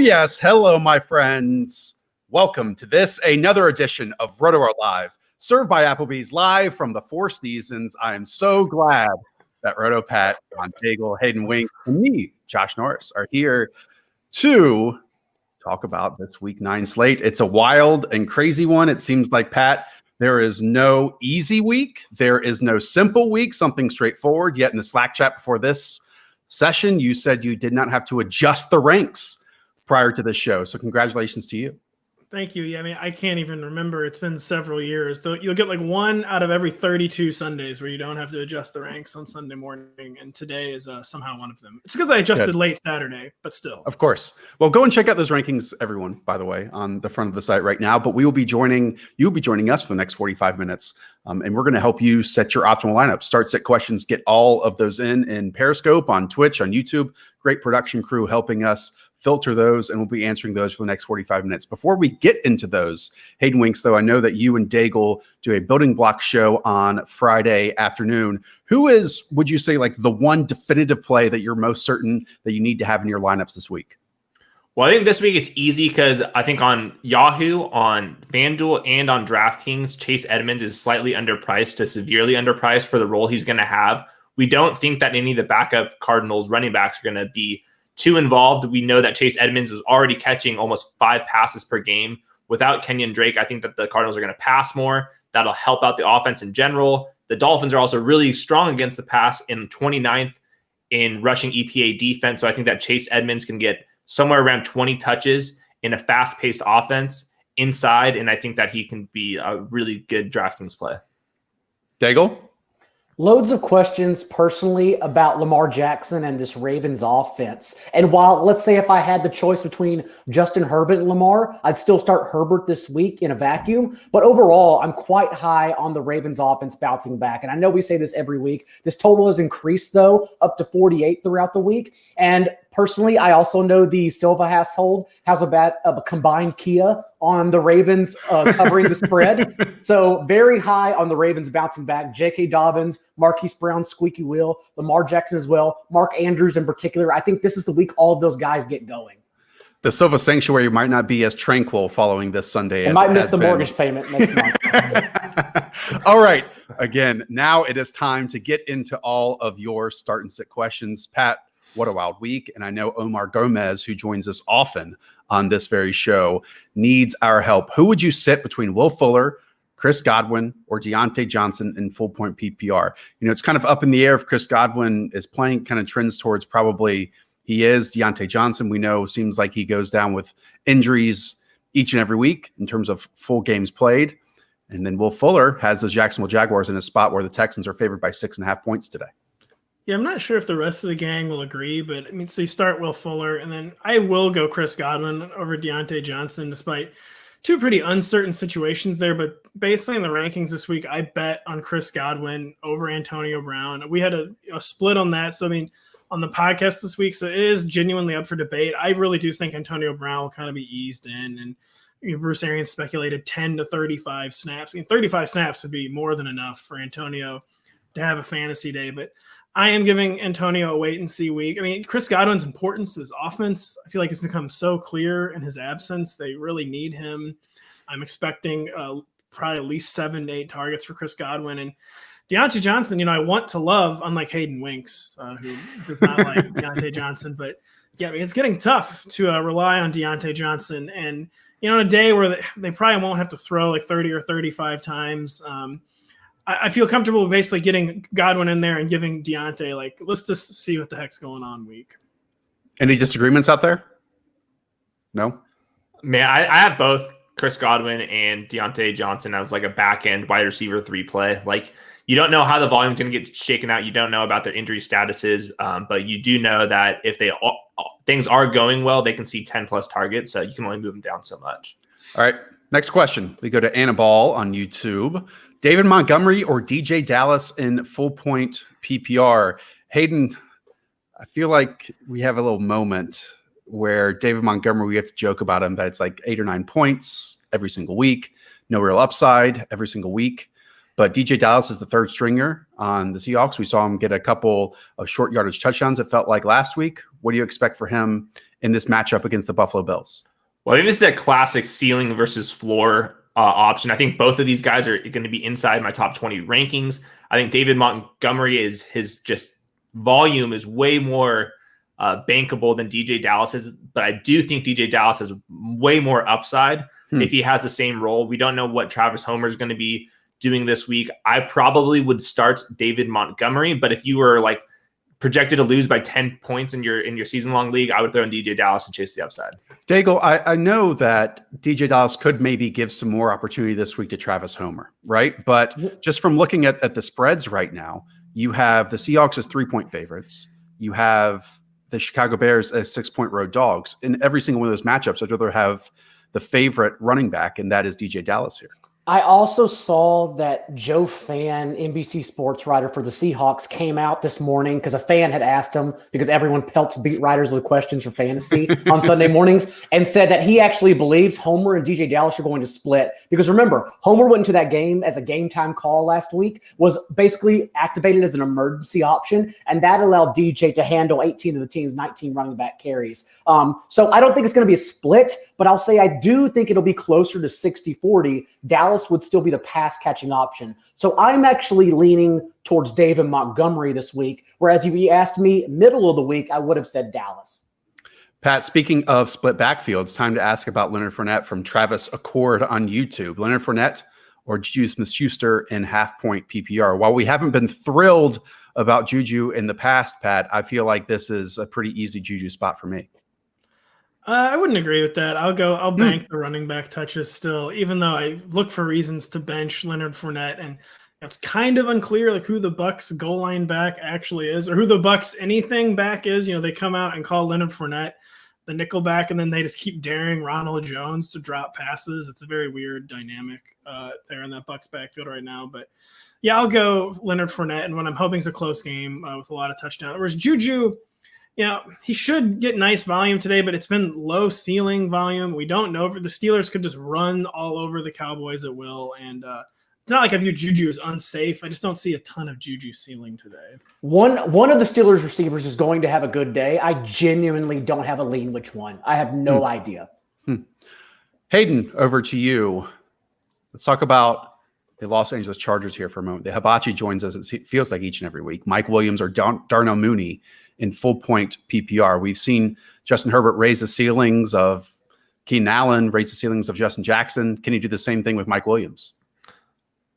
yes. Hello, my friends. Welcome to another edition of Rotoworld Live, served by Applebee's live from the Four Seasons. I am so glad that Rotopat, John Daigle, Hayden Wink, and me, Josh Norris, are here to talk about this Week 9 slate. It's a wild and crazy one. It seems like, Pat, there is no easy week. There is no simple week, something straightforward. Yet in the Slack chat before this session, you said you did not have to adjust the ranks prior to this show. So congratulations to you. Thank you. Yeah, I mean, I can't even remember. It's been several years. Though you'll get like one out of every 32 Sundays where you don't have to adjust the ranks on Sunday morning, and today is somehow one of them. It's because I adjusted late Saturday, but still. Of course. Well, go and check out those rankings, everyone, by the way, on the front of the site right now. But you'll be joining us for the next 45 minutes. And we're going to help you set your optimal lineup. Start set questions, get all of those in Periscope, on Twitch, on YouTube. Great production crew helping us filter those, and we'll be answering those for the next 45 minutes. Before we get into those, Hayden Winks, though, I know that you and Daigle do a building block show on Friday afternoon. Who is, would you say, like the one definitive play that you're most certain that you need to have in your lineups this week? Well, I think this week it's easy because I think on Yahoo, on FanDuel, and on DraftKings, Chase Edmonds is slightly underpriced to severely underpriced for the role he's going to have. We don't think that any of the backup Cardinals running backs are going to be too involved. We know that Chase Edmonds is already catching almost 5 passes per game. Without Kenyon Drake, I think that the Cardinals are going to pass more. That'll help out the offense in general. The Dolphins are also really strong against the pass, in 29th in rushing EPA defense. So I think that Chase Edmonds can get somewhere around 20 touches in a fast-paced offense inside, and I think that he can be a really good DraftKings play. Daigle? Loads of questions personally about Lamar Jackson and this Ravens offense. And while, let's say if I had the choice between Justin Herbert and Lamar, I'd still start Herbert this week in a vacuum. But overall, I'm quite high on the Ravens offense bouncing back. And I know we say this every week. This total has increased, though, up to 48 throughout the week. And personally, I also know the Silva household has a combined Kia on the Ravens covering the spread. So very high on the Ravens bouncing back. J.K. Dobbins, Marquise Brown, squeaky wheel, Lamar Jackson as well, Mark Andrews in particular. I think this is the week all of those guys get going. The Silva sanctuary might not be as tranquil following this Sunday. I might miss the mortgage payment next month. All right. Again, now it is time to get into all of your start and sit questions. Pat, what a wild week. And I know Omar Gomez, who joins us often on this very show, needs our help. Who would you sit between Will Fuller, Chris Godwin, or Deontay Johnson in full point PPR? You know, it's kind of up in the air if Chris Godwin is playing, kind of trends towards probably he is. Deontay Johnson, we know, seems like he goes down with injuries each and every week in terms of full games played. And then Will Fuller has those Jacksonville Jaguars in a spot where the Texans are favored by 6.5 points today. Yeah, I'm not sure if the rest of the gang will agree, but I mean, so you start Will Fuller, and then I will go Chris Godwin over Deontay Johnson, despite two pretty uncertain situations there. But based on the rankings this week, I bet on Chris Godwin over Antonio Brown. We had a split on that. So, I mean, on the podcast this week, so it is genuinely up for debate. I really do think Antonio Brown will kind of be eased in, and Bruce Arians speculated 10 to 35 snaps. I mean, 35 snaps would be more than enough for Antonio to have a fantasy day, but I am giving Antonio a wait-and-see week. I mean, Chris Godwin's importance to this offense, I feel like it's become so clear in his absence. They really need him. I'm expecting probably at least 7 to 8 targets for Chris Godwin. And Deontay Johnson, you know, I want to love, unlike Hayden Winks, who does not like Deontay Johnson. But, yeah, I mean, it's getting tough to rely on Deontay Johnson. And, you know, on a day where they probably won't have to throw like 30 or 35 times, I feel comfortable basically getting Godwin in there and giving Deontay, like, let's just see what the heck's going on week. Any disagreements out there? No? Man, I have both Chris Godwin and Deontay Johnson as like a back-end wide receiver 3 play. Like, you don't know how the volume's going to get shaken out. You don't know about their injury statuses, but you do know that if things are going well, they can see 10-plus targets, so you can only move them down so much. All right. Next question. We go to Annabelle on YouTube. David Montgomery or DJ Dallas in full point PPR? Hayden, I feel like we have a little moment where David Montgomery, we have to joke about him that it's like 8 or 9 points every single week. No real upside every single week. But DJ Dallas is the third stringer on the Seahawks. We saw him get a couple of short yardage touchdowns, it felt like, last week. What do you expect for him in this matchup against the Buffalo Bills? Well, I think this is a classic ceiling versus floor option. I think both of these guys are going to be inside my top 20 rankings. I think David Montgomery his just volume is way more bankable than DJ Dallas is, but I do think DJ Dallas has way more upside if he has the same role. We don't know what Travis Homer is going to be doing this week. I probably would start David Montgomery, but if you were like projected to lose by 10 points in your season-long league, I would throw in DJ Dallas and chase the upside. Daigle, I know that DJ Dallas could maybe give some more opportunity this week to Travis Homer, right? But just from looking at the spreads right now, you have the Seahawks as 3-point favorites. You have the Chicago Bears as 6-point road dogs. In every single one of those matchups, I'd rather have the favorite running back, and that is DJ Dallas here. I also saw that Joe Fan, NBC sports writer for the Seahawks, came out this morning because a fan had asked him, because everyone pelts beat writers with questions for fantasy on Sunday mornings, and said that he actually believes Homer and DJ Dallas are going to split. Because remember, Homer went into that game as a game time call last week, was basically activated as an emergency option, and that allowed DJ to handle 18 of the team's 19 running back carries. So I don't think it's going to be a split, but I'll say I do think it'll be closer to 60-40. Dallas would still be the pass catching option. So I'm actually leaning towards David Montgomery this week, whereas if you asked me middle of the week, I would have said Dallas. Pat, speaking of split backfields, time to ask about Leonard Fournette from Travis Accord on YouTube. Leonard Fournette or Juju Smith-Schuster in half-point PPR? While we haven't been thrilled about Juju in the past, Pat, I feel like this is a pretty easy Juju spot for me. I wouldn't agree with that. I'll bank the running back touches still, even though I look for reasons to bench Leonard Fournette, and it's kind of unclear like who the Bucks goal line back actually is, or who the Bucks anything back is. You know, they come out and call Leonard Fournette the nickel back, and then they just keep daring Ronald Jones to drop passes. It's a very weird dynamic there in that Bucks backfield right now. But yeah, I'll go Leonard Fournette, and what I'm hoping is a close game with a lot of touchdowns. Whereas Juju, you know, he should get nice volume today, but it's been low ceiling volume. We don't know if the Steelers could just run all over the Cowboys at will. And it's not like I view Juju as unsafe. I just don't see a ton of Juju ceiling today. One of the Steelers receivers is going to have a good day. I genuinely don't have a lean which one. I have no idea. Hayden, over to you. Let's talk about the Los Angeles Chargers here for a moment. The Hibachi joins us, it feels like, each and every week. Mike Williams or Darnell Mooney in full point PPR. We've seen Justin Herbert raise the ceilings of Keenan Allen, raise the ceilings of Justin Jackson. Can he do the same thing with Mike Williams?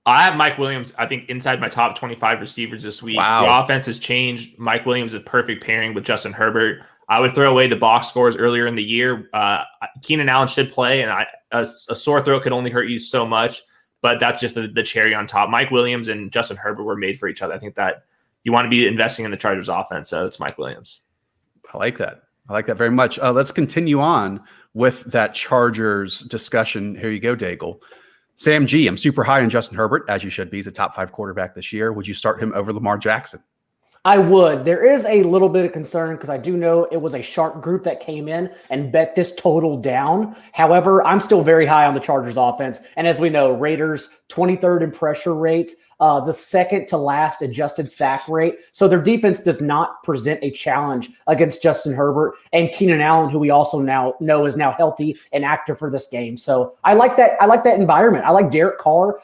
I have Mike Williams, I think, inside my top 25 receivers this week. Wow. The offense has changed. Mike Williams is a perfect pairing with Justin Herbert. I would throw away the box scores earlier in the year. Keenan Allen should play, and a sore throat could only hurt you so much, but that's just the cherry on top. Mike Williams and Justin Herbert were made for each other. I think that you want to be investing in the Chargers offense, so it's Mike Williams. I like that. I like that very much. Let's continue on with that Chargers discussion. Here you go, Daigle. Sam G, I'm super high on Justin Herbert, as you should be. He's a top 5 quarterback this year. Would you start him over Lamar Jackson? I would. There is a little bit of concern because I do know it was a sharp group that came in and bet this total down. However, I'm still very high on the Chargers offense. And as we know, Raiders 23rd in pressure rate, the second to last adjusted sack rate. So their defense does not present a challenge against Justin Herbert and Keenan Allen, who we also now know is now healthy and active for this game. So I like that. I like that environment. I like Derek Carr,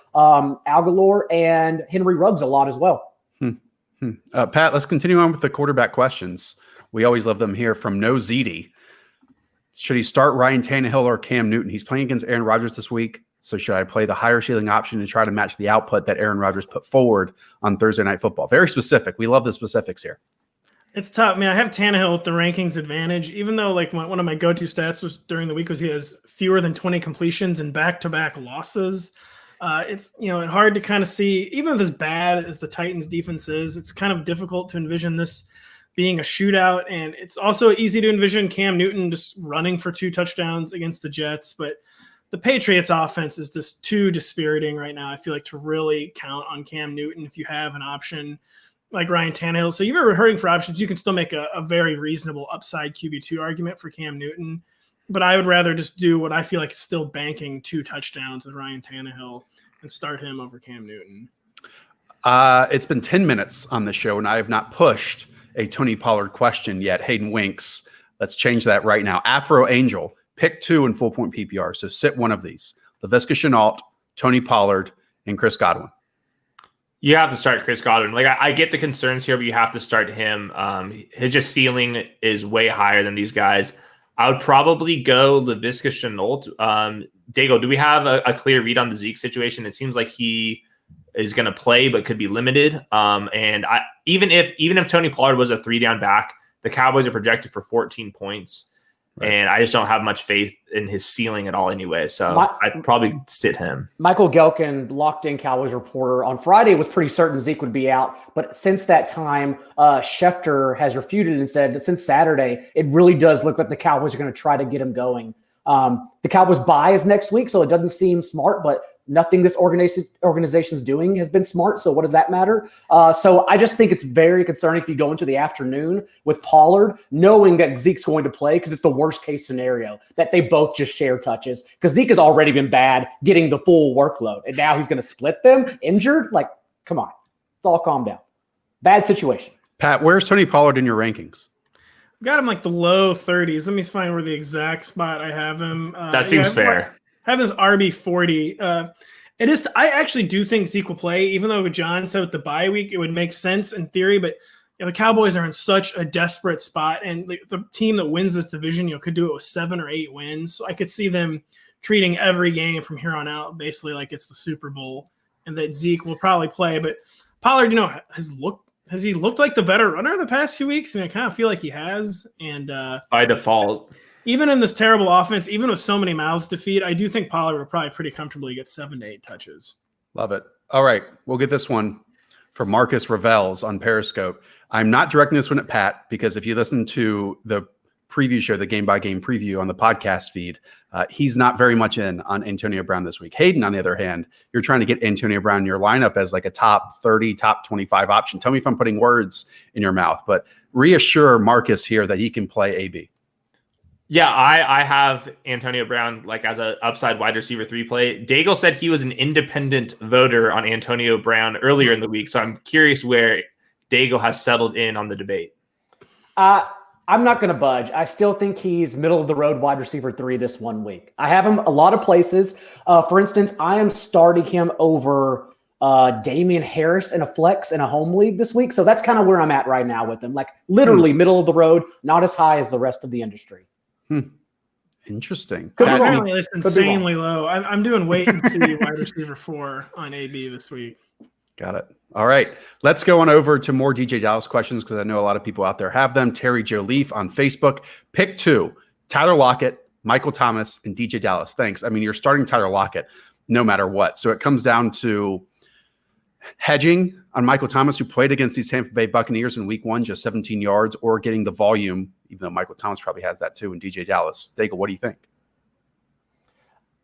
Aguilar, and Henry Ruggs a lot as well. Pat, let's continue on with the quarterback questions. We always love them here from No ZD. Should he start Ryan Tannehill or Cam Newton? He's playing against Aaron Rodgers this week. So should I play the higher ceiling option and try to match the output that Aaron Rodgers put forward on Thursday Night Football? Very specific. We love the specifics here. It's tough. I mean, I have Tannehill with the rankings advantage, even though like one of my go-to stats was during the week was he has fewer than 20 completions and back-to-back losses. It's, hard to kind of see, even if as bad as the Titans defense is, it's kind of difficult to envision this being a shootout. And it's also easy to envision Cam Newton just running for 2 touchdowns against the Jets. But the Patriots offense is just too dispiriting right now, I feel like, to really count on Cam Newton if you have an option like Ryan Tannehill. So you've ever hurting for options, you can still make a very reasonable upside QB2 argument for Cam Newton. But I would rather just do what I feel like is still banking 2 touchdowns with Ryan Tannehill and start him over Cam Newton. It's been 10 minutes on the show, and I have not pushed a Tony Pollard question yet. Hayden winks. Let's change that right now. Afro Angel, pick 2 in full point PPR. So sit one of these. Laviska Shenault, Tony Pollard, and Chris Godwin. You have to start Chris Godwin. Like I get the concerns here, but you have to start him. His just ceiling is way higher than these guys. I would probably go Laviska Shenault. Dago, do we have a clear read on the Zeke situation? It seems like he is going to play, but could be limited. And even if Tony Pollard was a 3-down back, the Cowboys are projected for 14 points. Right. And I just don't have much faith in his ceiling at all anyway. So I'd probably sit him. Michael Gelkin, locked in Cowboys reporter, on Friday was pretty certain Zeke would be out. But since that time, Schefter has refuted and said that since Saturday, it really does look like the Cowboys are going to try to get him going. The Cowboys bye is next week, so it doesn't seem smart, but nothing this organization's doing has been smart. So what does that matter? So I just think it's very concerning if you go into the afternoon with Pollard, knowing that Zeke's going to play, because it's the worst case scenario that they both just share touches, because Zeke has already been bad getting the full workload. And now he's going to split them injured. Like, come on, let's all calm down. Bad situation. Pat, where's Tony Pollard in your rankings? Got him like the low 30s. Let me find where the exact spot I have him. That seems fair. Have his RB 40. It is. I actually do think Zeke will play, even though John said with the bye week it would make sense in theory. But the Cowboys are in such a desperate spot, and the team that wins this division, could do it with 7 or 8 wins. So I could see them treating every game from here on out basically like it's the Super Bowl, and that Zeke will probably play. But Pollard, has he looked like the better runner the past 2 weeks? I mean, I kind of feel like he has. And by default, even in this terrible offense, even with so many mouths to feed, I do think Pollard would probably pretty comfortably get 7 to 8 touches. Love it. All right. We'll get this one from Marcus Revels on Periscope. I'm not directing this one at Pat, because if you listen to the preview show, the game-by-game preview on the podcast feed, he's not very much in on Antonio Brown this week. Hayden, on the other hand, you're trying to get Antonio Brown in your lineup as like a top 30, top 25 option. Tell me if I'm putting words in your mouth, but reassure Marcus here that he can play AB. Yeah, I have Antonio Brown like as an upside wide receiver 3 play. Daigle said he was an independent voter on Antonio Brown earlier in the week, so I'm curious where Daigle has settled in on the debate. I'm not going to budge. I still think he's middle of the road wide receiver 3 this 1 week. I have him a lot of places. For instance, I am starting him over Damian Harris in a flex in a home league this week. So that's kind of where I'm at right now with him. Like literally middle of the road, not as high as the rest of the industry. Interesting. Apparently it's insanely low. I'm doing wait and see wide receiver 4 on AB this week. Got it. All right. Let's go on over to more DJ Dallas questions, because I know a lot of people out there have them. Terry Joe Leaf on Facebook. Pick 2, Tyler Lockett, Michael Thomas, and DJ Dallas. Thanks. I mean, you're starting Tyler Lockett no matter what. So it comes down to hedging on Michael Thomas, who played against these Tampa Bay Buccaneers in week 1, just 17 yards, or getting the volume, even though Michael Thomas probably has that too, and DJ Dallas. Daigle, what do you think?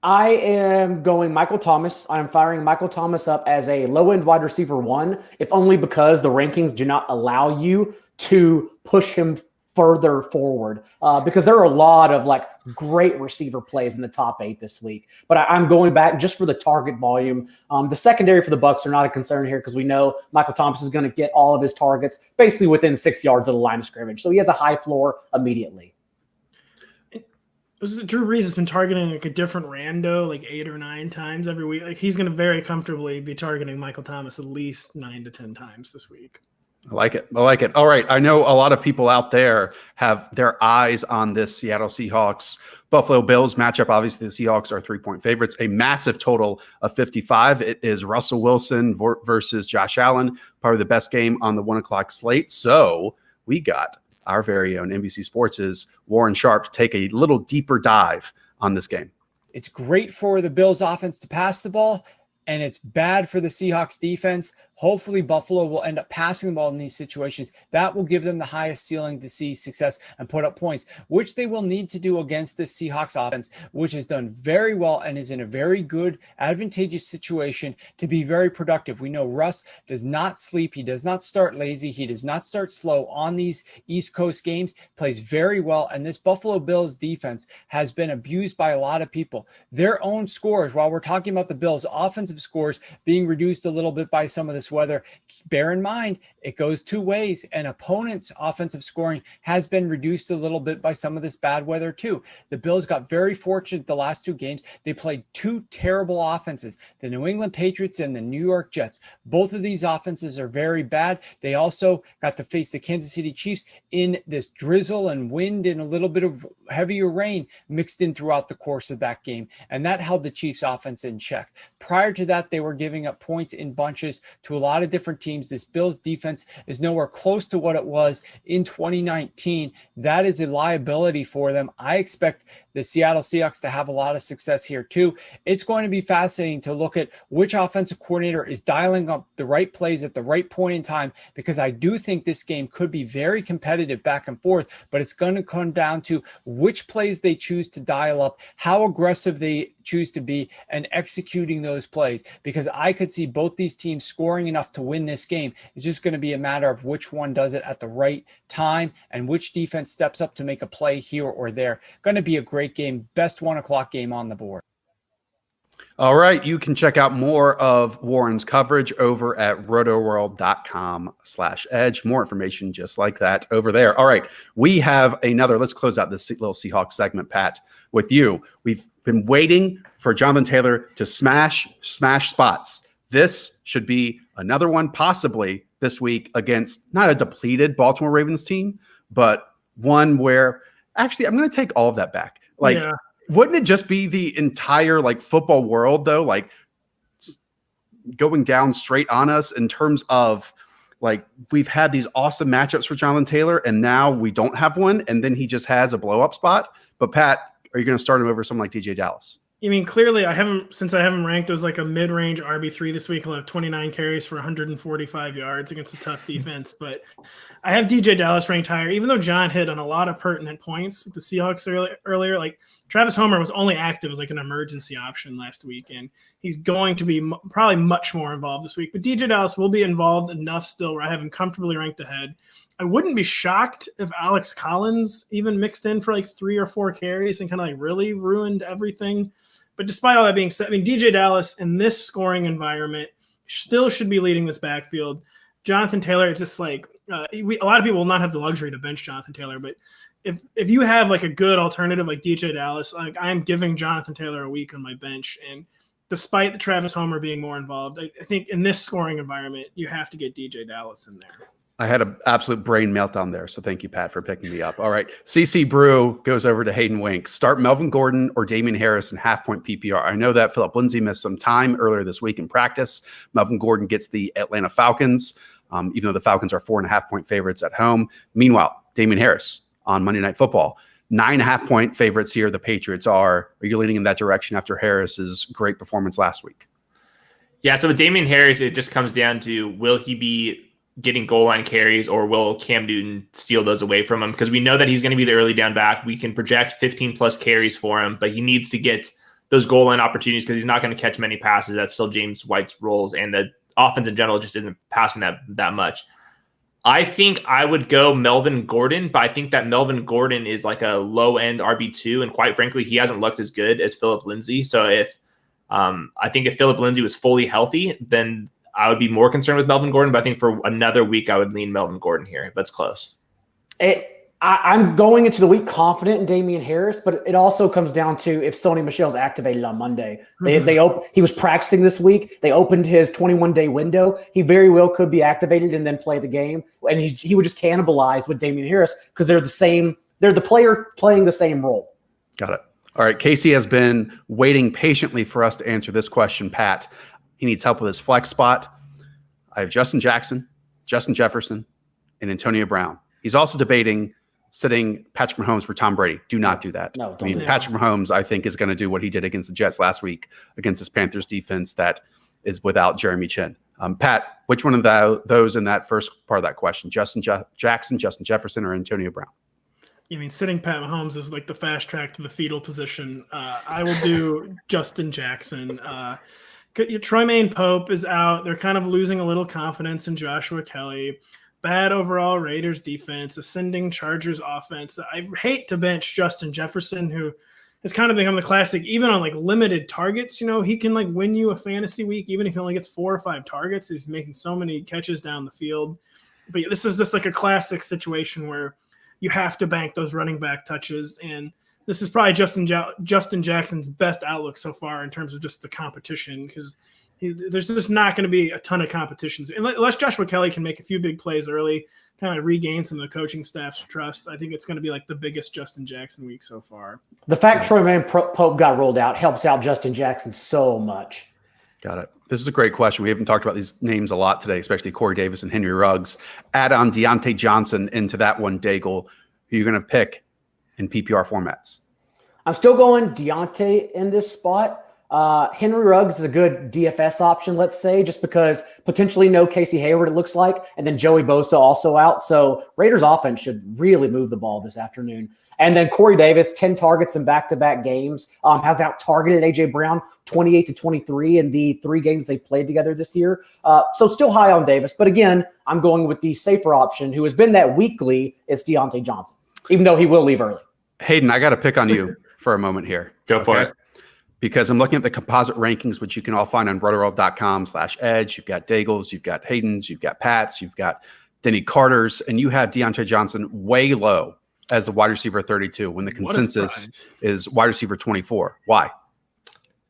I am going Michael Thomas. I'm firing Michael Thomas up as a low-end wide receiver 1, if only because the rankings do not allow you to push him further forward, because there are a lot of like great receiver plays in the top 8 this week. But I'm going back just for the target volume. The secondary for the Bucs are not a concern here, because we know Michael Thomas is going to get all of his targets basically within 6 yards of the line of scrimmage. So he has a high floor immediately. Drew Brees has been targeting like a different rando like 8 or 9 times every week. Like he's going to very comfortably be targeting Michael Thomas at least 9 to 10 times this week. I like it. All right. I know a lot of people out there have their eyes on this Seattle Seahawks Buffalo Bills matchup. Obviously, the Seahawks are 3-point favorites, a massive total of 55. It is Russell Wilson versus Josh Allen, probably the best game on the 1:00 slate. So we got our very own NBC Sports' Warren Sharp to take a little deeper dive on this game. It's great for the Bills offense to pass the ball, and it's bad for the Seahawks defense. Hopefully Buffalo will end up passing the ball in these situations. That will give them the highest ceiling to see success and put up points, which they will need to do against this Seahawks offense, which has done very well and is in a very good, advantageous situation to be very productive. We know Russ does not sleep. He does not start lazy. He does not start slow on these East Coast games, plays very well. And this Buffalo Bills defense has been abused by a lot of people. Their own scores, while we're talking about the Bills' offensive scores being reduced a little bit by some of this this weather. Bear in mind, it goes two ways, and opponents' offensive scoring has been reduced a little bit by some of this bad weather too. The Bills got very fortunate the last two games. They played two terrible offenses, the New England Patriots and the New York Jets. Both of these offenses are very bad. They also got to face the Kansas City Chiefs in this drizzle and wind and a little bit of heavier rain mixed in throughout the course of that game, and that held the Chiefs offense in check. Prior to that, they were giving up points in bunches to a lot of different teams. This Bills defense is nowhere close to what it was in 2019. That is a liability for them. I expect the Seattle Seahawks to have a lot of success here too. It's going to be fascinating to look at which offensive coordinator is dialing up the right plays at the right point in time, because I do think this game could be very competitive back and forth, but it's going to come down to which plays they choose to dial up, how aggressive they choose to be, and executing those plays, because I could see both these teams scoring enough to win this game. It's just going to be a matter of which one does it at the right time and which defense steps up to make a play here or there. Going to be a great game. Best 1 o'clock game on the board. All right. You can check out more of Warren's coverage over at rotoworld.com/edge. More information just like that over there. All right. We have another, let's close out this little Seahawks segment, Pat, with you. We've been waiting for Jonathan Taylor to smash spots. This should be another one possibly this week against not a depleted Baltimore Ravens team, but one where actually I'm going to take all of that back. Wouldn't it just be the entire football world though, going down straight on us in terms of we've had these awesome matchups for Jonathan Taylor and now we don't have one, and then he just has a blow up spot. But Pat, are you going to start him over someone like DJ Dallas? I mean, clearly since I haven't ranked as a mid-range RB3 this week, he'll have 29 carries for 145 yards against a tough defense. But I have DJ Dallas ranked higher, even though John hit on a lot of pertinent points with the Seahawks earlier. Travis Homer was only active as an emergency option last week, and he's going to be probably much more involved this week. But DJ Dallas will be involved enough still where I have him comfortably ranked ahead. I wouldn't be shocked if Alex Collins even mixed in for 3 or 4 carries and kind of really ruined everything. But despite all that being said, I mean, DJ Dallas in this scoring environment still should be leading this backfield. Jonathan Taylor, it's just a lot of people will not have the luxury to bench Jonathan Taylor, but if you have a good alternative like DJ Dallas, I am giving Jonathan Taylor a week on my bench. And despite the Travis Homer being more involved, I think in this scoring environment, you have to get DJ Dallas in there. I had an absolute brain meltdown there, so thank you, Pat, for picking me up. All right, CC Brew goes over to Hayden Winks. Start Melvin Gordon or Damian Harris in half-point PPR. I know that Philip Lindsay missed some time earlier this week in practice. Melvin Gordon gets the Atlanta Falcons, even though the Falcons are 4.5-point favorites at home. Meanwhile, Damian Harris on Monday Night Football. 9.5-point favorites here, the Patriots are. Are you leaning in that direction after Harris's great performance last week? Yeah, so with Damian Harris, it just comes down to will he be getting goal line carries or will Cam Newton steal those away from him? Because we know that he's going to be the early down back. We can project 15 plus carries for him, but he needs to get those goal line opportunities because he's not going to catch many passes. That's still James White's roles, and the offense in general just isn't passing that much. I think I would go Melvin Gordon, but I think that Melvin Gordon is a low end RB2, and quite frankly, he hasn't looked as good as Philip Lindsay. So I think if Philip Lindsay was fully healthy, then I would be more concerned with Melvin Gordon, but I think for another week, I would lean Melvin Gordon here. That's close. I'm going into the week confident in Damian Harris, but it also comes down to if Sony Michel's activated on Monday. He was practicing this week. They opened his 21-day window. He very well could be activated and then play the game, and he would just cannibalize with Damian Harris because they're the same. They're the player playing the same role. Got it. All right. Casey has been waiting patiently for us to answer this question, Pat. He needs help with his flex spot. I have Justin Jackson, Justin Jefferson, and Antonio Brown. He's also debating sitting Patrick Mahomes for Tom Brady. Do not do that. No, Patrick Mahomes, I think, is going to do what he did against the Jets last week against this Panthers defense that is without Jeremy Chin. Pat, which one of those in that first part of that question? Justin Jackson, Justin Jefferson, or Antonio Brown? You mean sitting Pat Mahomes is the fast track to the fetal position. I will do Justin Jackson. Troymaine Pope is out. They're kind of losing a little confidence in Joshua Kelly. Bad overall Raiders defense, ascending Chargers offense. I hate to bench Justin Jefferson, who has kind of become the classic, even on like limited targets. He can like win you a fantasy week, even if he only gets 4 or 5 targets. He's making so many catches down the field. But this is just like a classic situation where you have to bank those running back touches. And this is probably Justin Jackson's best outlook so far in terms of just the competition, because there's just not going to be a ton of competitions. Unless Joshua Kelly can make a few big plays early, kind of regain some of the coaching staff's trust, I think it's going to be like the biggest Justin Jackson week so far. The fact Troy Pope got rolled out helps out Justin Jackson so much. Got it. This is a great question. We haven't talked about these names a lot today, especially Corey Davis and Henry Ruggs. Add on Deontay Johnson into that one, Daigle, who you're going to pick in PPR formats. I'm still going Deontay in this spot. Henry Ruggs is a good DFS option, let's say, just because potentially no Casey Hayward, it looks like, and then Joey Bosa also out. So Raiders offense should really move the ball this afternoon. And then Corey Davis, 10 targets in back-to-back games, has out-targeted A.J. Brown 28-23 in the 3 games they played together this year. So still high on Davis. But again, I'm going with the safer option, who has been that weekly, is Deontay Johnson, even though he will leave early. Hayden, I got to pick on you for a moment here. Go for it. Because I'm looking at the composite rankings, which you can all find on rotoworld.com/edge. You've got Daigle's, you've got Hayden's, you've got Pat's, you've got Denny Carter's, and you have Deontay Johnson way low as the wide receiver 32 when the consensus is wide receiver 24. Why?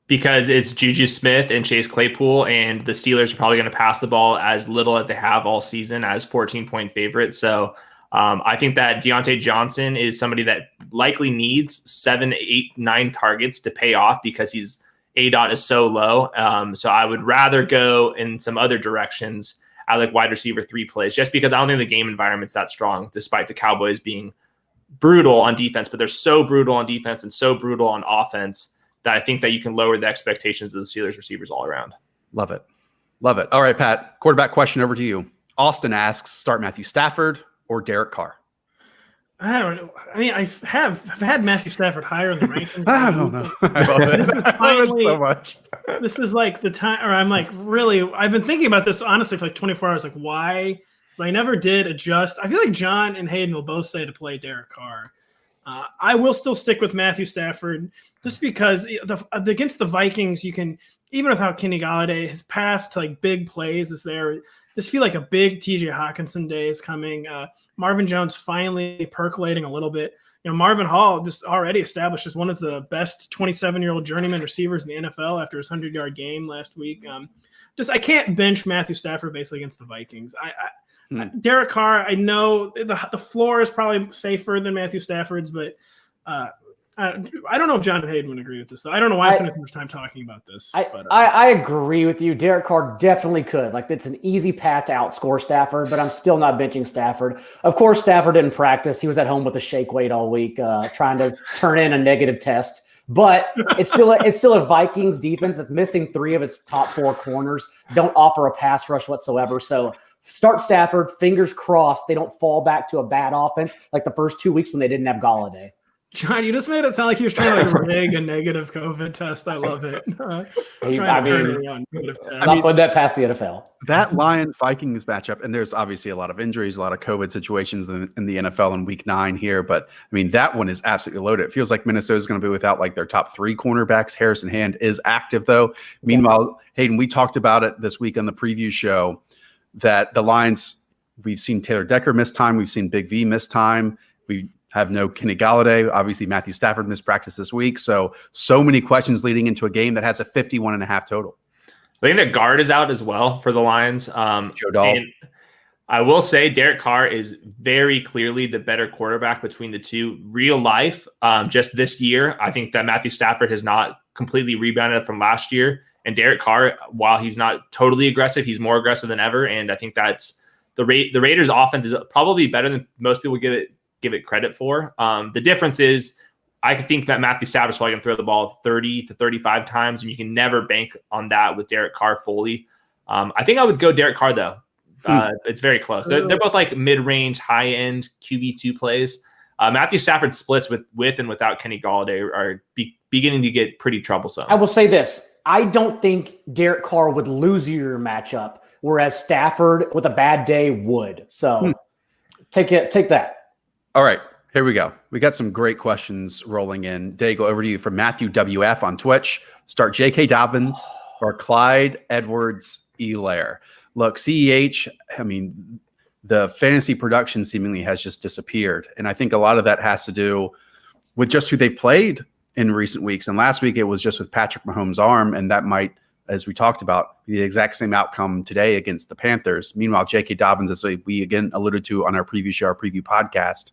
Because it's Juju Smith and Chase Claypool, and the Steelers are probably going to pass the ball as little as they have all season as 14-point favorites. So I think that Deontay Johnson is somebody that likely needs 7, 8, 9 targets to pay off because his ADOT is so low. So I would rather go in some other directions. I like wide receiver 3 plays just because I don't think the game environment's that strong, despite the Cowboys being brutal on defense, but they're so brutal on defense and so brutal on offense that I think that you can lower the expectations of the Steelers receivers all around. Love it. Love it. All right, Pat, quarterback question over to you. Austin asks, start Matthew Stafford or Derek Carr? I don't know. I mean, I've had Matthew Stafford higher in the rankings. I don't know. I love it. This is I love it so much. This is like the time, or I'm like, really, I've been thinking about this honestly for like 24 hours. Like, why? I never did adjust. I feel like John and Hayden will both say to play Derek Carr. I will still stick with Matthew Stafford just because against the Vikings, you can, even without Kenny Golladay, his path to like big plays is there. Just feel like a big TJ Hawkinson day is coming. Marvin Jones finally percolating a little bit. Marvin Hall just already established as one of the best 27-year-old journeyman receivers in the NFL after his 100-yard game last week. I can't bench Matthew Stafford basically against the Vikings. Derek Carr, I know the floor is probably safer than Matthew Stafford's, but I don't know if John and Hayden would agree with this, though. I don't know why I spent so much time talking about this. I agree with you. Derek Carr definitely could. Like, it's an easy path to outscore Stafford, but I'm still not benching Stafford. Of course, Stafford didn't practice. He was at home with a shake weight all week, trying to turn in a negative test. But it's still a Vikings defense that's missing 3 of its top 4 corners, don't offer a pass rush whatsoever. So start Stafford, fingers crossed they don't fall back to a bad offense like the first 2 weeks when they didn't have Golladay. John, you just made it sound like he was trying to rig a negative COVID test. I love it. Not putting that past the NFL. That Lions-Vikings matchup, and there's obviously a lot of injuries, a lot of COVID situations in the NFL in Week 9 here, but I mean, that one is absolutely loaded. It feels like Minnesota's going to be without like their top 3 cornerbacks. Harrison Hand is active though. Meanwhile, Hayden, we talked about it this week on the preview show that the Lions, we've seen Taylor Decker miss time. We've seen Big V miss time. We have no Kenny Golladay. Obviously, Matthew Stafford missed practice this week. So many questions leading into a game that has a 51.5 total. I think that guard is out as well for the Lions. Joe Dahl. I will say Derek Carr is very clearly the better quarterback between the two. Real life, just this year, I think that Matthew Stafford has not completely rebounded from last year. And Derek Carr, while he's not totally aggressive, he's more aggressive than ever. And I think that's the Raiders' offense is probably better than most people give it credit for. The difference is I think that Matthew Stafford is probably going to throw the ball 30 to 35 times, and you can never bank on that with Derek Carr fully. I think I would go Derek Carr, though. It's very close. They're both like mid-range, high-end QB2 plays. Matthew Stafford splits with and without Kenny Golladay are beginning to get pretty troublesome. I will say this. I don't think Derek Carr would lose your matchup, whereas Stafford with a bad day would. So take that. All right. Here we go. We got some great questions rolling in. Dago, over to you from Matthew WF on Twitch. Start J.K. Dobbins or Clyde Edwards-Helaire. Look, CEH, I mean, the fantasy production seemingly has just disappeared. And I think a lot of that has to do with just who they've played in recent weeks. And last week it was just with Patrick Mahomes' arm, and that might, as we talked about, be the exact same outcome today against the Panthers. Meanwhile, J.K. Dobbins, as we again alluded to on our preview show, our preview podcast,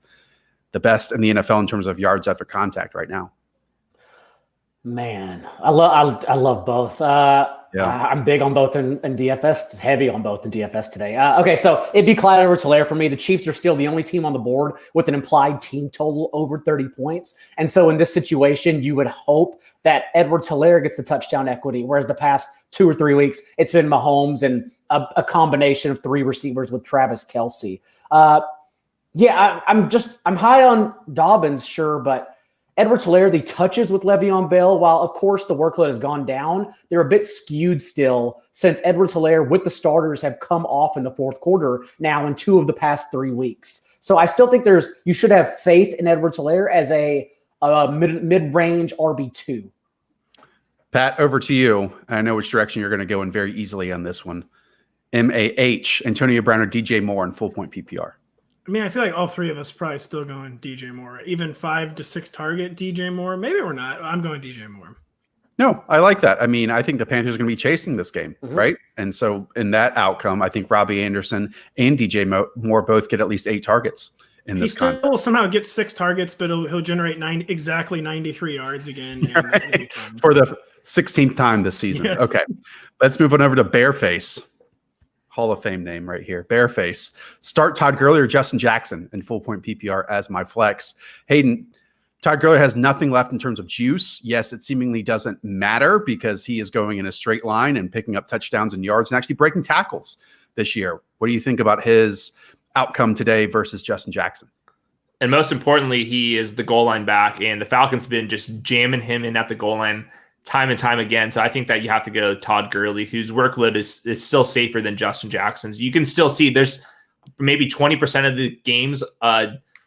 the best in the NFL in terms of yards after contact right now. Man, I love both. I'm big on both in DFS, heavy on both in DFS today. Okay, so it'd be Clyde Edwards-Helaire for me. The Chiefs are still the only team on the board with an implied team total over 30 points. And so in this situation, you would hope that Edwards-Helaire gets the touchdown equity, whereas the past 2 or 3 weeks, it's been Mahomes and a combination of 3 receivers with Travis Kelce. I'm high on Dobbins, sure, but Edwards-Helaire, the touches with Le'Veon Bell, while of course the workload has gone down, they're a bit skewed still since Edwards-Helaire with the starters have come off in the fourth quarter now in 2 of the past 3 weeks. So I still think you should have faith in Edwards-Helaire as a mid-range RB2. Pat, over to you. I know which direction you're going to go in very easily on this one. MAH, Antonio Brown or DJ Moore in full point PPR. I mean, I feel like all 3 of us probably still going DJ Moore. Even 5 to 6 target DJ Moore. Maybe we're not. I'm going DJ Moore. No, I like that. I mean, I think the Panthers are going to be chasing this game, right? And so in that outcome, I think Robbie Anderson and DJ Moore both get at least 8 targets in this contest. He still somehow gets 6 targets, but he'll generate exactly 93 yards again. Right. For the 16th time this season. Yes. Okay, let's move on over to Bearface. Hall of Fame name right here. Bearface. Start Todd Gurley or Justin Jackson in full point PPR as my flex. Hayden, Todd Gurley has nothing left in terms of juice. Yes, it seemingly doesn't matter because he is going in a straight line and picking up touchdowns and yards and actually breaking tackles this year. What do you think about his outcome today versus Justin Jackson? And most importantly, he is the goal line back, and the Falcons have been just jamming him in at the goal line time and time again. So I think that you have to go Todd Gurley, whose workload is still safer than Justin Jackson's. You can still see there's maybe 20% of the games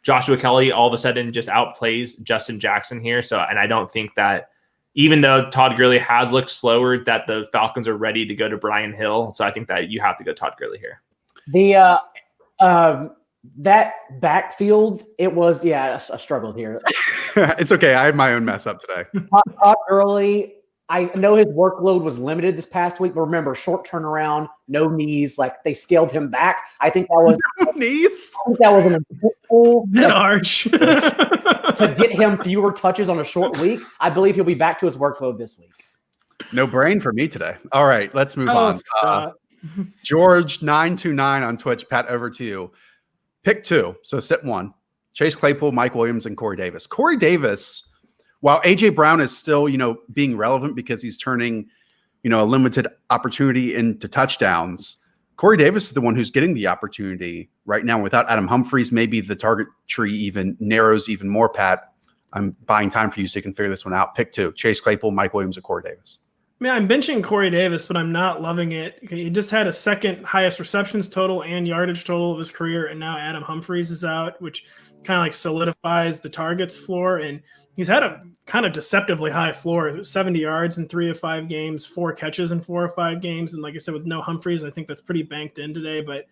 Joshua Kelly all of a sudden just outplays Justin Jackson here. So, and I don't think that even though Todd Gurley has looked slower, that the Falcons are ready to go to Brian Hill. So I think that you have to go Todd Gurley here. That backfield, it was, I struggled here. It's okay. I had my own mess up today. Todd Gurley, I know his workload was limited this past week, but remember, short turnaround, no knees, like they scaled him back. I think that was no knees. I think that was an important arch to get him fewer touches on a short week. I believe he'll be back to his workload this week. No brain for me today. All right, let's move on. George 929 on Twitch. Pat, over to you. Pick 2. So sit 1. Chase Claypool, Mike Williams, and Corey Davis. Corey Davis, while A.J. Brown is still, being relevant because he's turning, a limited opportunity into touchdowns, Corey Davis is the one who's getting the opportunity right now. Without Adam Humphries, maybe the target tree even narrows even more, Pat. I'm buying time for you so you can figure this one out. Pick 2. Chase Claypool, Mike Williams, or Corey Davis. Man, I'm benching Corey Davis, but I'm not loving it. He just had a second highest receptions total and yardage total of his career, and now Adam Humphries is out, which kind of like solidifies the targets floor. And he's had a kind of deceptively high floor, 70 yards in 3 of 5 games, 4 catches in 4 or 5 games. And like I said, with no Humphries, I think that's pretty banked in today. But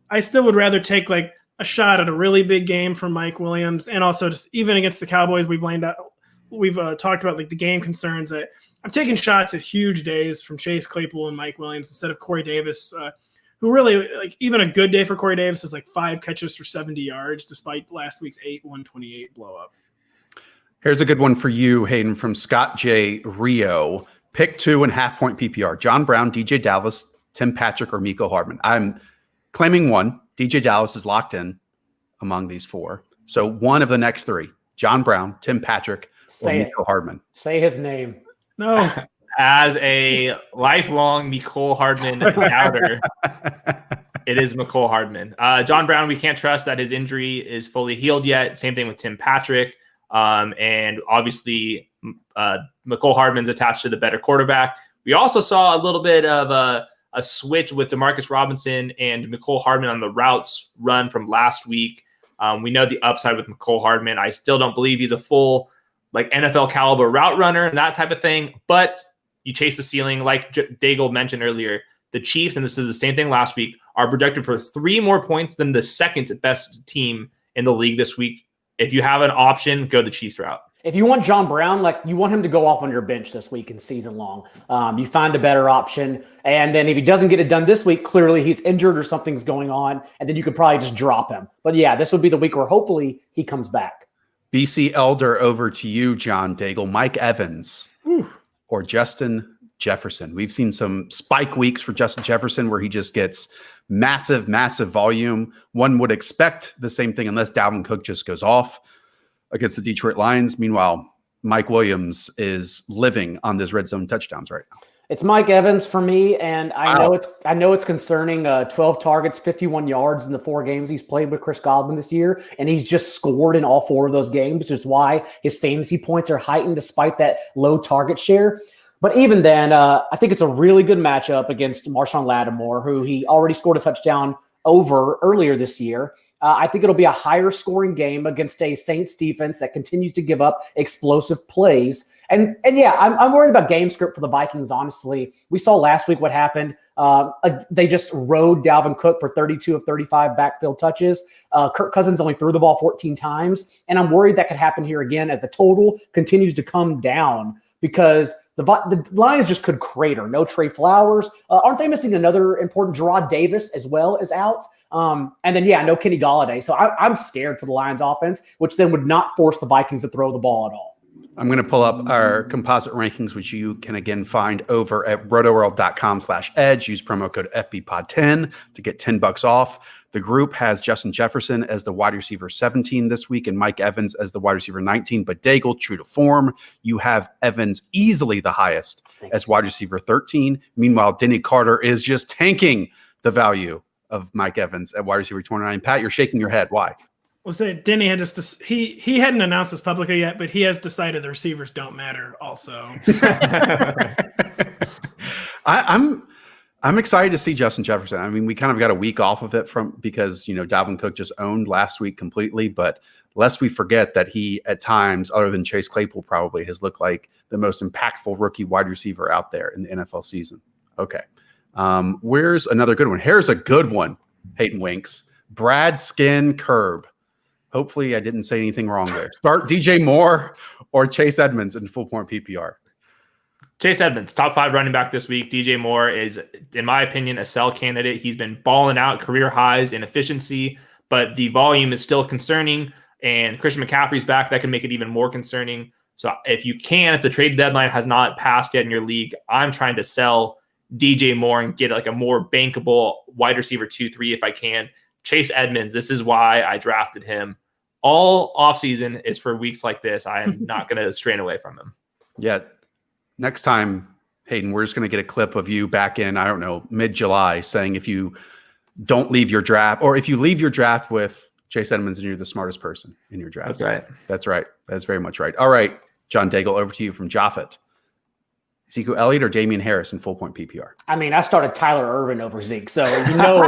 I still would rather take like a shot at a really big game from Mike Williams. And also just even against the Cowboys, we've talked about like the game concerns that I'm taking shots at huge days from Chase Claypool and Mike Williams instead of Corey Davis, who really, like, even a good day for Corey Davis is like 5 catches for 70 yards, despite last week's 128 blow up. Here's a good one for you, Hayden, from Scott J. Rio. Pick 2 and half point PPR. John Brown, DJ Dallas, Tim Patrick, or Mecole Hardman. I'm claiming 1. DJ Dallas is locked in among these 4. So 1 of the next 3. John Brown, Tim Patrick, or Mecole Hardman. Say his name. No. As a lifelong Mecole Hardman doubter, it is Mecole Hardman. John Brown, we can't trust that his injury is fully healed yet. Same thing with Tim Patrick. And obviously, Mecole Hardman's attached to the better quarterback. We also saw a little bit of a switch with Demarcus Robinson and Mecole Hardman on the routes run from last week. We know the upside with Mecole Hardman. I still don't believe he's a full like NFL caliber route runner and that type of thing, but you chase the ceiling. Like Daigle mentioned earlier, the Chiefs, and this is the same thing last week, are projected for 3 more points than the second best team in the league this week. If you have an option, go the Chiefs route. If you want John Brown, like you want him to go off on your bench this week and season long, you find a better option. And then if he doesn't get it done this week, clearly he's injured or something's going on, and then you could probably just drop him. But yeah, this would be the week where hopefully he comes back. BC Elder, over to you, John Daigle. Mike Evans or Justin Jefferson. We've seen some spike weeks for Justin Jefferson where he just gets massive volume. One would expect the same thing unless Dalvin Cook just goes off against the Detroit Lions. Meanwhile, Mike Williams is living on those red zone touchdowns right now. It's Mike Evans for me, and I know it's concerning. 12 targets, 51 yards in the 4 games he's played with Chris Godwin this year, and he's just scored in all 4 of those games, which is why his fantasy points are heightened despite that low target share. But even then, I think it's a really good matchup against Marshawn Lattimore, who he already scored a touchdown over earlier this year. I think it'll be a higher scoring game against a Saints defense that continues to give up explosive plays. And yeah, I'm worried about game script for the Vikings, honestly. We saw last week what happened. They just rode Dalvin Cook for 32 of 35 backfield touches. Kirk Cousins only threw the ball 14 times. And I'm worried that could happen here again as the total continues to come down because the Lions just could crater. No Trey Flowers. Aren't they missing another important Gerard Davis as well as out? And then, yeah, no Kenny Golladay. So I'm scared for the Lions offense, which then would not force the Vikings to throw the ball at all. I'm going to pull up our composite rankings, which you can again find over at rotoworld.com/edge. Use promo code FBPOD10 to get $10 off. The group has Justin Jefferson as the wide receiver 17 this week and Mike Evans as the wide receiver 19. But Daigle, true to form, you have Evans easily the highest as wide receiver 13. Meanwhile, Denny Carter is just tanking the value of Mike Evans at wide receiver 29. Pat, you're shaking your head. Why? Well, say Denny had just he hadn't announced this publicly yet, but he has decided the receivers don't matter. Also, I'm excited to see Justin Jefferson. I mean, we kind of got a week off of it because Dalvin Cook just owned last week completely. But lest we forget that he at times, other than Chase Claypool, probably has looked like the most impactful rookie wide receiver out there in the NFL season. Okay, where's another good one? Here's a good one. Hayden Winks, Brad Skin Curb. Hopefully I didn't say anything wrong there. Start DJ Moore or Chase Edmonds in full point PPR. Chase Edmonds, top 5 running back this week. DJ Moore is, in my opinion, a sell candidate. He's been balling out, career highs in efficiency, but the volume is still concerning. And Christian McCaffrey's back. That can make it even more concerning. So if the trade deadline has not passed yet in your league, I'm trying to sell DJ Moore and get like a more bankable wide receiver 2-3 if I can. Chase Edmonds, this is why I drafted him. All offseason is for weeks like this. I am not going to strain away from him. Yeah. Next time, Hayden, we're just going to get a clip of you back in, I don't know, mid-July saying if you don't leave your draft or if you leave your draft with Chase Edmonds and you're the smartest person in your draft. That's right. That's right. That's very much right. All right, John Daigle, over to you from Japhet. Ezekiel Elliott or Damian Harris in full point PPR? I mean, I started Tyler Ervin over Zeke, so you know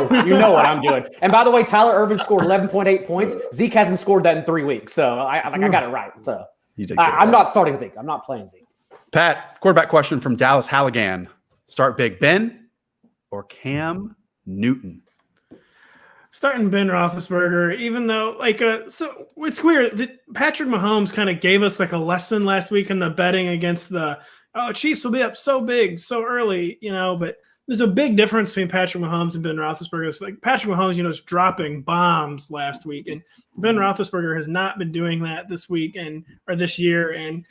what I'm doing. And by the way, Tyler Ervin scored 11.8 points. Zeke hasn't scored that in 3 weeks, so I got it right. So I'm not starting Zeke. I'm not playing Zeke. Pat, quarterback question from Dallas Halligan. Start Big Ben or Cam Newton? starting Ben Roethlisberger, even though so it's weird that Patrick Mahomes kind of gave us like a lesson last week in the betting against the Chiefs will be up so big so early, but there's a big difference between Patrick Mahomes and Ben Roethlisberger. It's like Patrick Mahomes, is dropping bombs last week, and Ben Roethlisberger has not been doing that this week or this year. And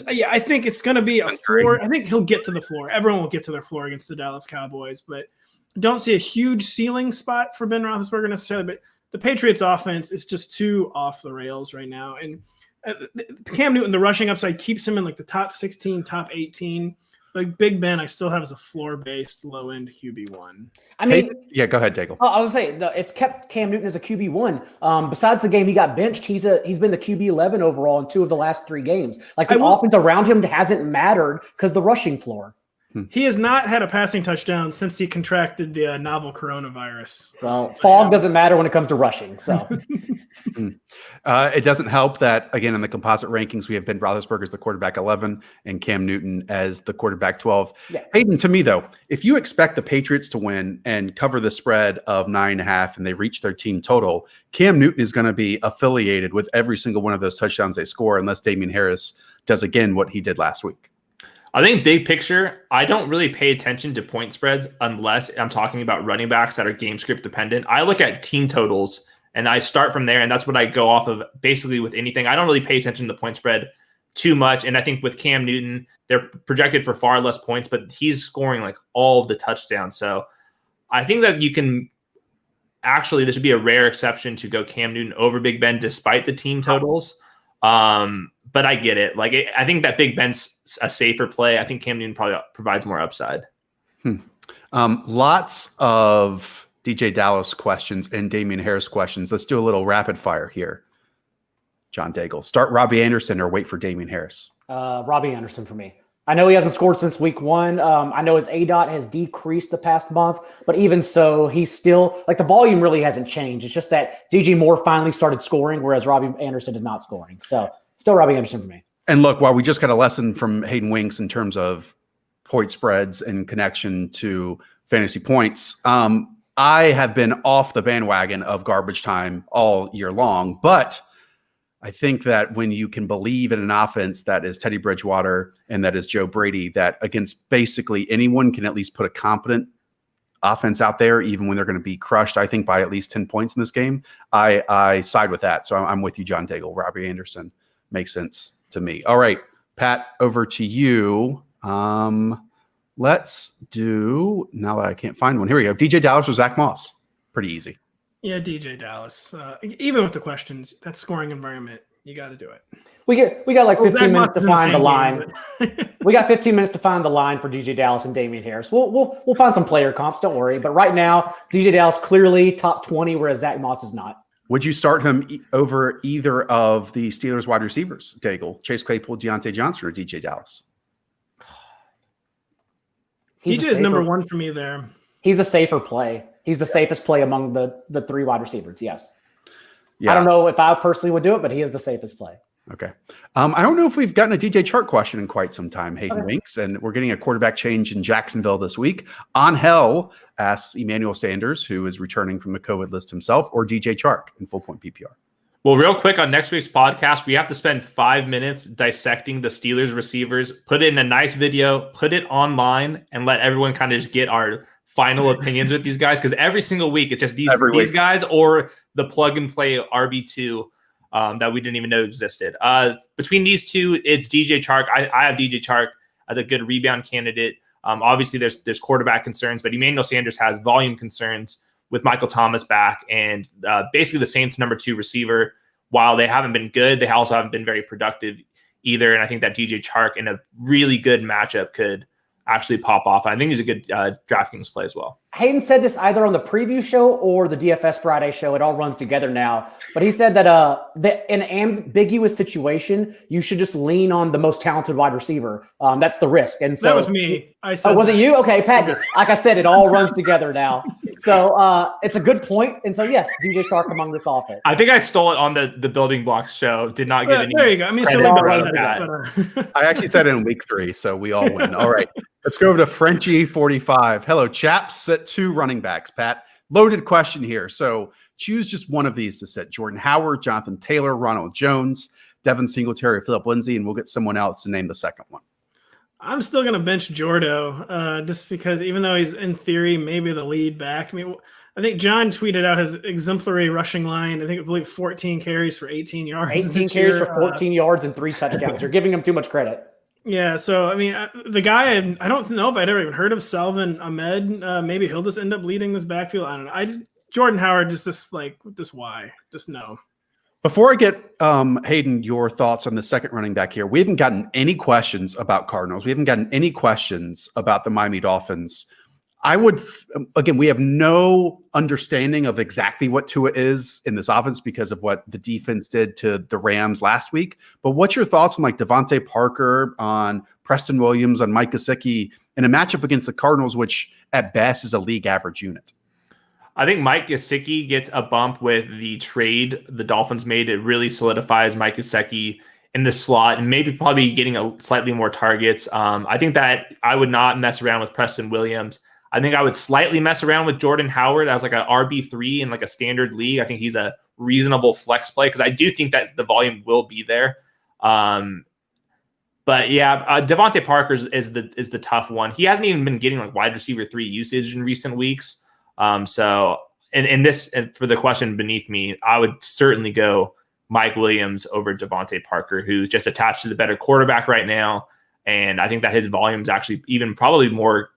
I think it's going to be a floor. I think he'll get to the floor. Everyone will get to their floor against the Dallas Cowboys, but don't see a huge ceiling spot for Ben Roethlisberger necessarily. But the Patriots offense is just too off the rails right now. And Cam Newton, the rushing upside keeps him in like the top 16, top 18. Like Big Ben, I still have as a floor-based low-end QB1. I mean, yeah, go ahead, Daigle. I was going to say, it's kept Cam Newton as a QB1. Besides the game he got benched, he's been the QB11 overall in 2 of the last 3 games. Like the offense around him hasn't mattered because the rushing floor. He has not had a passing touchdown since he contracted the novel coronavirus. Well, fog doesn't matter when it comes to rushing. So, It doesn't help that, again, in the composite rankings, we have Ben Roethlisberger as the quarterback 11 and Cam Newton as the quarterback 12. Yeah. Hayden, to me, though, if you expect the Patriots to win and cover the spread of 9.5 and they reach their team total, Cam Newton is going to be affiliated with every single one of those touchdowns they score unless Damian Harris does, again, what he did last week. I think big picture, I don't really pay attention to point spreads unless I'm talking about running backs that are game script dependent. I look at team totals and I start from there, and that's what I go off of basically with anything. I don't really pay attention to the point spread too much. And I think with Cam Newton, they're projected for far less points, but he's scoring like all of the touchdowns. So I think that you can actually, this would be a rare exception to go Cam Newton over Big Ben despite the team totals. But I get it. Like, I think that Big Ben's a safer play. I think Cam Newton probably provides more upside. Lots of DJ Dallas questions and Damian Harris questions. Let's do a little rapid fire here. John Daigle, start Robbie Anderson or wait for Damian Harris? Robbie Anderson for me. I know he hasn't scored since week 1. I know his ADOT has decreased the past month, but even so, he's still, like, the volume really hasn't changed. It's just that DJ Moore finally started scoring, whereas Robbie Anderson is not scoring. So still Robbie Anderson for me. And look, while we just got a lesson from Hayden Winks in terms of point spreads and connection to fantasy points, I have been off the bandwagon of garbage time all year long, but I think that when you can believe in an offense that is Teddy Bridgewater and that is Joe Brady, that against basically anyone can at least put a competent offense out there, even when they're going to be crushed, I think, by at least 10 points in this game, I side with that. So I'm with you, John Daigle. Robbie Anderson makes sense to me. All right, Pat, over to you. Let's do, now that I can't find one, here we go. DJ Dallas or Zach Moss? Pretty easy. Yeah, DJ Dallas. Even with the questions, that scoring environment, you got to do it. We got like 15 minutes to Moss is find the insane line. game, We got 15 minutes to find the line for DJ Dallas and Damian Harris. We'll find some player comps, don't worry. But right now, DJ Dallas clearly top 20, whereas Zach Moss is not. Would you start him over either of the Steelers wide receivers, Daigle, Chase Claypool, Deontay Johnson, or DJ Dallas? DJ is number 1 for me there. He's the safer play. He's the safest play among the 3 wide receivers, yes. Yeah. I don't know if I personally would do it, but he is the safest play. Okay. I don't know if we've gotten a DJ Chark question in quite some time, Hayden Winks, and we're getting a quarterback change in Jacksonville this week. Angel asks Emmanuel Sanders, who is returning from the COVID list himself, or DJ Chark in full point PPR. Well, real quick on next week's podcast, we have to spend 5 minutes dissecting the Steelers receivers, put it in a nice video, put it online, and let everyone kind of just get our final opinions with these guys. Because every single week, it's just these guys or the plug and play RB2 that we didn't even know existed. Between these two, it's DJ Chark. I have DJ Chark as a good rebound candidate. Obviously, there's quarterback concerns, but Emmanuel Sanders has volume concerns with Michael Thomas back and basically the Saints' number 2 receiver. While they haven't been good, they also haven't been very productive either. And I think that DJ Chark in a really good matchup could actually pop off. I think he's a good DraftKings play as well. Hayden said this either on the preview show or the DFS Friday show. It all runs together now. But he said that in an ambiguous situation, you should just lean on the most talented wide receiver. That's the risk. And so that was me. I said, was it you? Okay, Pat. Like I said, it all runs together now. So it's a good point. And so yes, DJ Chark among this offense. I think I stole it on the Building Blocks show. Did not get any. There you go. I mean, so I actually said it in week 3, so we all win. All right. Let's go over to Frenchie45. Hello, chaps. Sit 2 running backs, Pat. Loaded question here. So choose just one of these to sit. Jordan Howard, Jonathan Taylor, Ronald Jones, Devin Singletary, Philip Lindsay, and we'll get someone else to name the second one. I'm still going to bench Jordo just because even though he's in theory maybe the lead back. I mean, I think John tweeted out his exemplary rushing line. I believe 14 carries for 18 yards. 18 carries for 14 yards and 3 touchdowns. You're giving him too much credit. Yeah, so, I mean, the guy, I don't know if I'd ever even heard of Salvin Ahmed. Maybe he'll just end up leading this backfield. I don't know. Jordan Howard, just why? Just no. Before I get, Hayden, your thoughts on the second running back here, we haven't gotten any questions about Cardinals. We haven't gotten any questions about the Miami Dolphins. We have no understanding of exactly what Tua is in this offense because of what the defense did to the Rams last week. But what's your thoughts on like Devontae Parker, on Preston Williams, on Mike Gesicki in a matchup against the Cardinals, which at best is a league average unit? I think Mike Gesicki gets a bump with the trade the Dolphins made. It really solidifies Mike Gesicki in the slot and maybe probably getting a slightly more targets. I think that I would not mess around with Preston Williams. I think I would slightly mess around with Jordan Howard as like a RB3 in like a standard league. I think he's a reasonable flex play because I do think that the volume will be there. But yeah, Devontae Parker is the tough one. He hasn't even been getting like wide receiver 3 usage in recent weeks. So and for the question beneath me, I would certainly go Mike Williams over Devontae Parker, who's just attached to the better quarterback right now. And I think that his volume is actually even probably more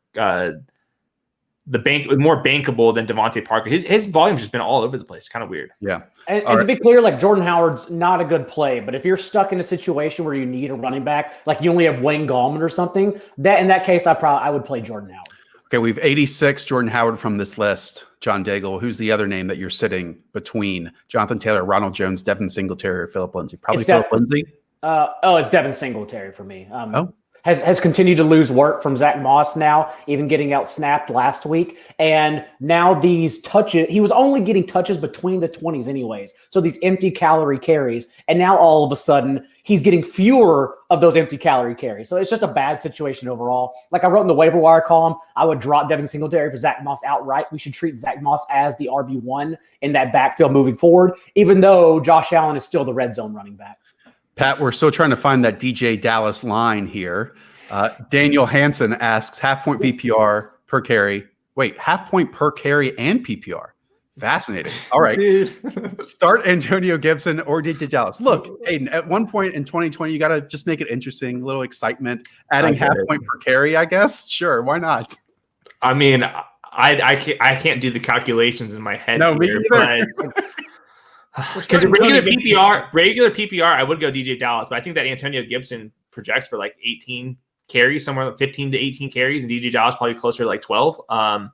more bankable than Devontae Parker. His volume's just been all over the place. Kind of weird. Yeah. And to be clear, like Jordan Howard's not a good play, but if you're stuck in a situation where you need a running back, like you only have Wayne Gallman or something, that in that case, I would play Jordan Howard. Okay, we've 86 Jordan Howard from this list. John Daigle, who's the other name that you're sitting between? Jonathan Taylor, Ronald Jones, Devin Singletary, or Philip Lindsay? Probably Philip Lindsay. It's Devin Singletary for me. Has continued to lose work from Zach Moss now, even getting out snapped last week. And now these touches, he was only getting touches between the 20s anyways. So these empty calorie carries. And now all of a sudden he's getting fewer of those empty calorie carries. So it's just a bad situation overall. Like I wrote in the waiver wire column, I would drop Devin Singletary for Zach Moss outright. We should treat Zach Moss as the RB1 in that backfield moving forward, even though Josh Allen is still the red zone running back. Pat, we're still trying to find that DJ Dallas line here. Daniel Hansen asks half-point PPR per carry. Wait, half-point per carry and PPR. Fascinating. All right. Start Antonio Gibson or DJ Dallas. Look, Aiden, at one point in 2020, you got to just make it interesting, a little excitement. Adding half-point per carry, I guess. Sure, why not? I mean, I can't do the calculations in my head. No, me either. Because regular PPR, I would go DJ Dallas, but I think that Antonio Gibson projects for like 18 carries, somewhere like 15 to 18 carries, and DJ Dallas probably closer to like 12. I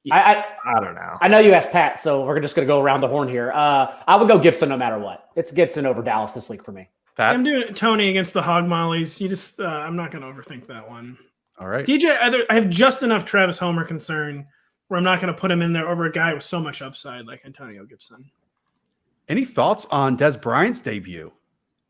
don't know. I know you asked Pat, so we're just going to go around the horn here. I would go Gibson no matter what. It's Gibson over Dallas this week for me. Pat? I'm doing Tony against the Hog Mollies. You just, I'm not going to overthink that one. All right. DJ, I have just enough Travis Homer concern where I'm not going to put him in there over a guy with so much upside like Antonio Gibson. Any thoughts on Des Bryant's debut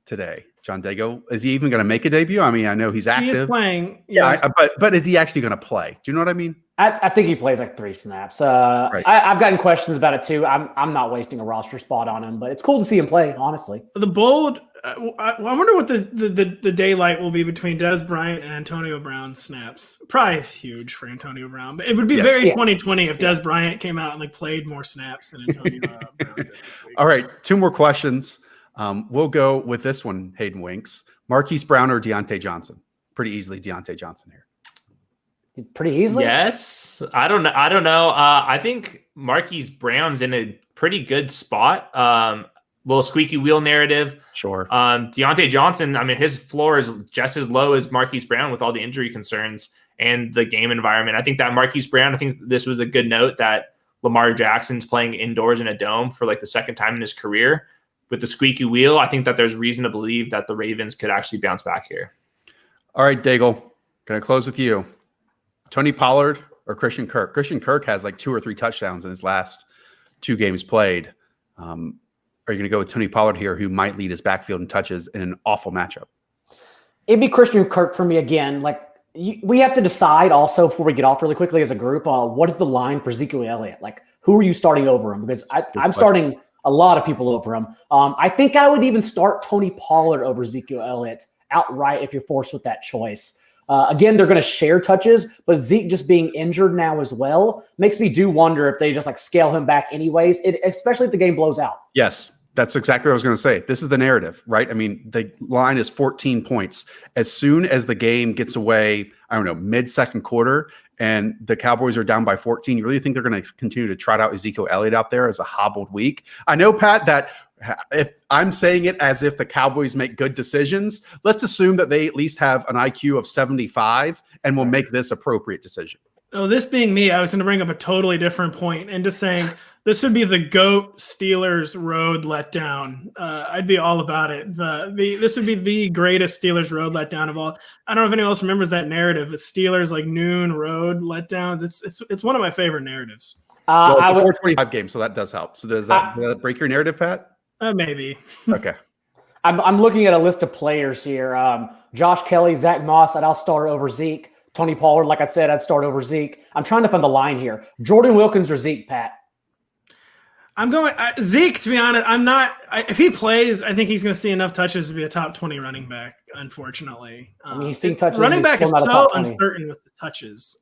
today? John Daigle, is he even going to make a debut? I mean, I know he's active. He is playing. Yeah, but is he actually going to play? Do you know what I mean? I think he plays like 3 snaps. Right. I've gotten questions about it too. I'm not wasting a roster spot on him, but it's cool to see him play, honestly. The bold I wonder what the daylight will be between Des Bryant and Antonio Brown's snaps. Probably huge for Antonio Brown, but it would be very 2020 if Des Bryant came out and like played more snaps than Antonio Brown did this week. All right, 2 more questions. We'll go with this one, Hayden Winks. Marquise Brown or Deontay Johnson? Pretty easily Deontay Johnson here. Pretty easily? Yes. I don't know. I think Marquise Brown's in a pretty good spot. Little squeaky wheel narrative. Sure. Deontay Johnson, I mean, his floor is just as low as Marquise Brown with all the injury concerns and the game environment. I think that Marquise Brown, I think this was a good note that Lamar Jackson's playing indoors in a dome for like the second time in his career with the squeaky wheel. I think that there's reason to believe that the Ravens could actually bounce back here. All right, Daigle, going to close with you. Tony Pollard or Christian Kirk? Christian Kirk has like 2 or 3 touchdowns in his last 2 games played. Are you going to go with Tony Pollard here, who might lead his backfield in touches in an awful matchup? It'd be Christian Kirk for me again. Like we have to decide also before we get off really quickly as a group, what is the line for Ezekiel Elliott? Like, who are you starting over him? Because I'm starting a lot of people over him. I think I would even start Tony Pollard over Ezekiel Elliott outright if you're forced with that choice. Again, they're going to share touches, but Zeke just being injured now as well makes me do wonder if they just like scale him back anyways, especially if the game blows out. Yes, that's exactly what I was going to say. This is the narrative, right? I mean, the line is 14 points. As soon as the game gets away, I don't know, mid-second quarter, and the Cowboys are down by 14, you really think they're going to continue to trot out Ezekiel Elliott out there as a hobbled week? I know, Pat, that if I'm saying it as if the Cowboys make good decisions, let's assume that they at least have an IQ of 75 and will make this appropriate decision. Oh, this being me, I was going to bring up a totally different point and just saying this would be the GOAT Steelers road letdown. I'd be all about it. This would be the greatest Steelers road letdown of all. I don't know if anyone else remembers that narrative. It's Steelers like noon road letdowns. It's one of my favorite narratives. Well, it's I a would, 425 game, so that does help. So does that break your narrative, Pat? Maybe. Okay. I'm looking at a list of players here. Josh Kelly, Zach Moss, I'll start over Zeke. Tony Pollard, like I said, I'd start over Zeke. I'm trying to find the line here. Jordan Wilkins or Zeke, Pat? I'm going Zeke, to be honest. If he plays, I think he's going to see enough touches to be a top 20 running back, unfortunately. I mean, he's seen touches. Running back is still not a so top 20. uncertain with the touches.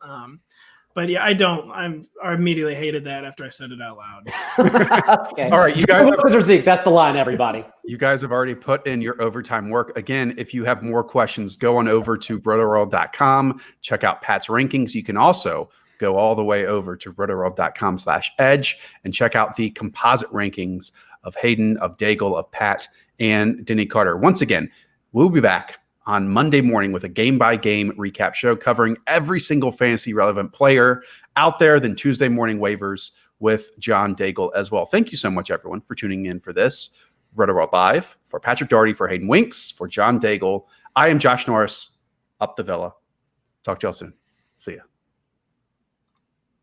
But yeah, I immediately hated that after I said it out loud. Okay. All right, you guys. Wilkins or Zeke, that's the line, everybody. You guys have already put in your overtime work. Again, if you have more questions, go on over to rotoworld.com. Check out Pat's rankings. You can also go all the way over to rotoworld.com/edge and check out the composite rankings of Hayden, of Daigle, of Pat, and Denny Carter. Once again, we'll be back on Monday morning with a game-by-game recap show covering every single fantasy relevant player out there, then Tuesday morning waivers with John Daigle as well. Thank you so much, everyone, for tuning in for this Rotoworld Live. For Patrick Daugherty, for Hayden Winks, for John Daigle, I am Josh Norris, up the villa. Talk to y'all soon. See ya.